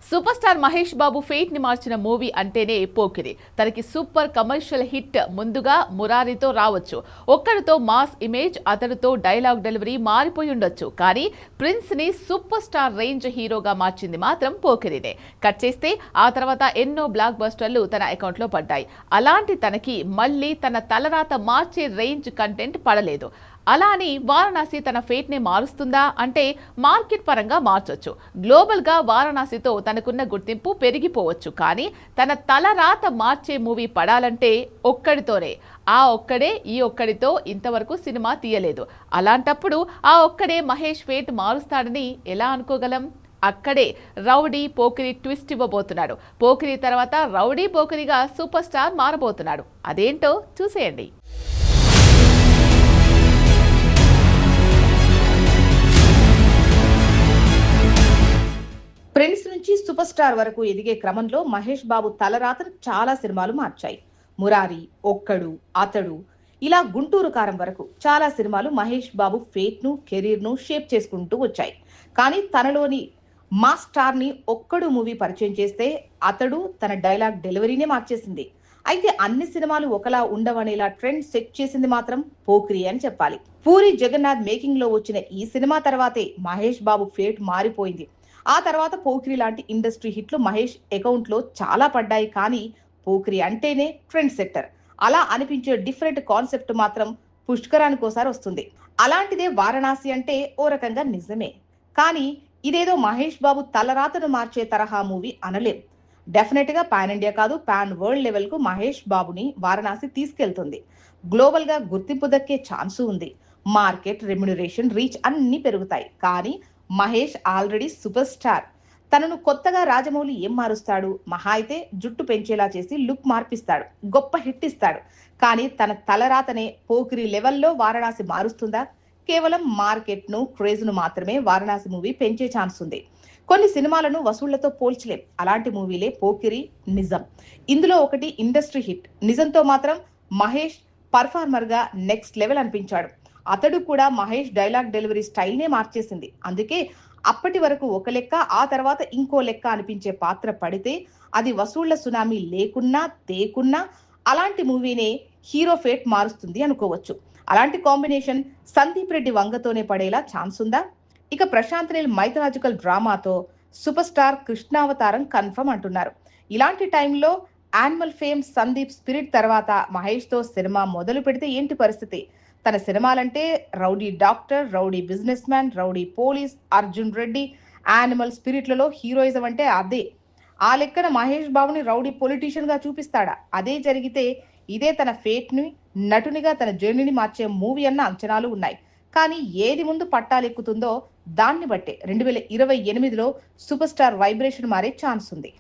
Super star Mahesh Babu fate ని మార్చిన movie అంటేనే పోకిరి. తనకి సూపర్ కమర్షియల్ హిట్ ముందుగా మురారితో రావచ్చు. ఒక్కడితో మాస్ ఇమేజ్, అతడితో డైలాగ్ డెలివరీ మారిపోయి ఉండొచ్చు. కానీ ప్రిన్స్ ని సూపర్ స్టార్ రేంజ్ హీరోగా మార్చింది మాత్రం పోకిరినే. కట్ చేస్తే ఆ తర్వాత ఎన్నో బ్లాక్ బస్టర్లు తన అకౌంట్ లో పడ్డాయి. అలాంటి తనకి మళ్ళీ తన తలరాత మార్చే రేంజ్ కంటెంట్ పడలేదు. అలా అని వారణాసి తన ఫేట్ ని మారుస్తుందా అంటే మార్కెట్ పరంగా మార్చొచ్చు. గ్లోబల్ గా వారణాసితో తనకున్న గుర్తింపు పెరిగిపోవచ్చు. కానీ తన తలరాత మార్చే మూవీ పడాలంటే ఒక్కడితోనే. ఆ ఒక్కడే ఈ ఒక్కడితో ఇంతవరకు సినిమా తీయలేదు. అలాంటప్పుడు ఆ ఒక్కడే మహేష్ ఫేట్ మారుస్తాడని ఎలా అనుకోగలం? అక్కడే రౌడీ పోకిరి ట్విస్ట్ ఇవ్వబోతున్నాడు. పోకిరి తర్వాత రౌడీ పోకిరిగా సూపర్ స్టార్ మారబోతున్నాడు. అదేంటో చూసేయండి. ప్రిన్స్ నుంచి సూపర్ స్టార్ వరకు ఎదిగే క్రమంలో మహేష్ బాబు తలరాతను చాలా సినిమాలు మార్చాయి. మురారి, ఒక్కడు, అతడు, ఇలా గుంటూరు కారం వరకు చాలా సినిమాలు మహేష్ బాబు ఫేట్ ను, కెరీర్ ను షేప్ చేసుకుంటూ వచ్చాయి. కానీ తనలోని మాస్ స్టార్ ని ఒక్కడు మూవీ పరిచయం చేస్తే అతడు తన డైలాగ్ డెలివరీనే మార్చేసింది. అయితే అన్ని సినిమాలు ఒకలా ఉండవనేలా ట్రెండ్ సెట్ చేసింది మాత్రం పోక్రి అని చెప్పాలి. పూరి జగన్నాథ్ మేకింగ్ లో వచ్చిన ఈ సినిమా తర్వాతే మహేష్ బాబు ఫేట్ మారిపోయింది. ఆ తర్వాత పోకిరి లాంటి ఇండస్ట్రీ హిట్లు మహేష్ అకౌంట్ లో చాలా పడ్డాయి. కానీ పోకిరి అంటేనే ట్రెండ్ సెట్టర్. అలా అనిపించే డిఫరెంట్ కాన్సెప్ట్ మాత్రం పుష్కరానికోసారి వస్తుంది. అలాంటిదే వారణాసి అంటే ఓ రకంగా నిజమే. కానీ ఇదేదో మహేష్ బాబు తలరాతను మార్చే తరహా మూవీ అనలేం. డెఫినెట్ గా పాన్ ఇండియా కాదు, పాన్ వరల్డ్ లెవెల్ కు మహేష్ బాబుని వారణాసి తీసుకెళ్తుంది. గ్లోబల్ గా గుర్తింపు దక్కే ఛాన్సు ఉంది. మార్కెట్, రెమ్యునరేషన్, రీచ్ అన్ని పెరుగుతాయి. కానీ మహేష్ ఆల్రెడీ సూపర్ స్టార్. తనను కొత్తగా రాజమౌళి ఏం మారుస్తాడు? మహా అయితే జుట్టు పెంచేలా చేసి లుక్ మార్పిస్తాడు, గొప్ప హిట్ ఇస్తాడు. కానీ తన తలరాతనే పోకిరి లెవెల్లో వారణాసి మారుస్తుందా? కేవలం మార్కెట్ ను, క్రేజ్ ను మాత్రమే వారణాసి మూవీ పెంచే ఛాన్స్ ఉంది. కొన్ని సినిమాలను వసూళ్లతో పోల్చలేం. అలాంటి మూవీలే పోకిరి, నిజం. ఇందులో ఒకటి ఇండస్ట్రీ హిట్. నిజంతో మాత్రం మహేష్ పర్ఫార్మర్ గా నెక్స్ట్ లెవెల్ అనిపించాడు. అతడు కూడా మహేష్ డైలాగ్ డెలివరీ స్టైల్నే మార్చేసింది. అందుకే అప్పటి వరకు ఒక లెక్క, ఆ తర్వాత ఇంకో లెక్క అనిపించే పాత్ర పడితే అది వసూళ్ల సునామీ లేకున్నా తేకున్నా అలాంటి మూవీనే హీరో ఫేట్ మారుస్తుంది అనుకోవచ్చు. అలాంటి కాంబినేషన్ సందీప్ రెడ్డి వంగతోనే పడేలా ఛాన్స్ ఉందా? ఇక ప్రశాంత్ నీల్ మైథలాజికల్ డ్రామాతో సూపర్ స్టార్ కృష్ణావతారం కన్ఫర్మ్ అంటున్నారు. ఇలాంటి టైంలో యానిమల్ ఫేమ్ సందీప్ స్పిరిట్ తర్వాత మహేష్ తో సినిమా మొదలు పెడితే ఏంటి పరిస్థితి? తన సినిమాలంటే rowdy doctor, rowdy businessman, rowdy police, Arjun Reddy, animal స్పిరిట్లలో హీరోయిజం అంటే అదే. ఆ లెక్కన మహేష్ బాబుని రౌడీ పొలిటీషియన్ గా చూపిస్తాడా? అదే జరిగితే ఇదే తన ఫేట్ ని, నటునిగా తన జర్నీని మార్చే మూవీ అన్న అంచనాలు ఉన్నాయి. కానీ ఏది ముందు పట్టాలెక్కుతుందో దాన్ని బట్టే 2028లో సూపర్ స్టార్ వైబ్రేషన్ మారే ఛాన్స్ ఉంది.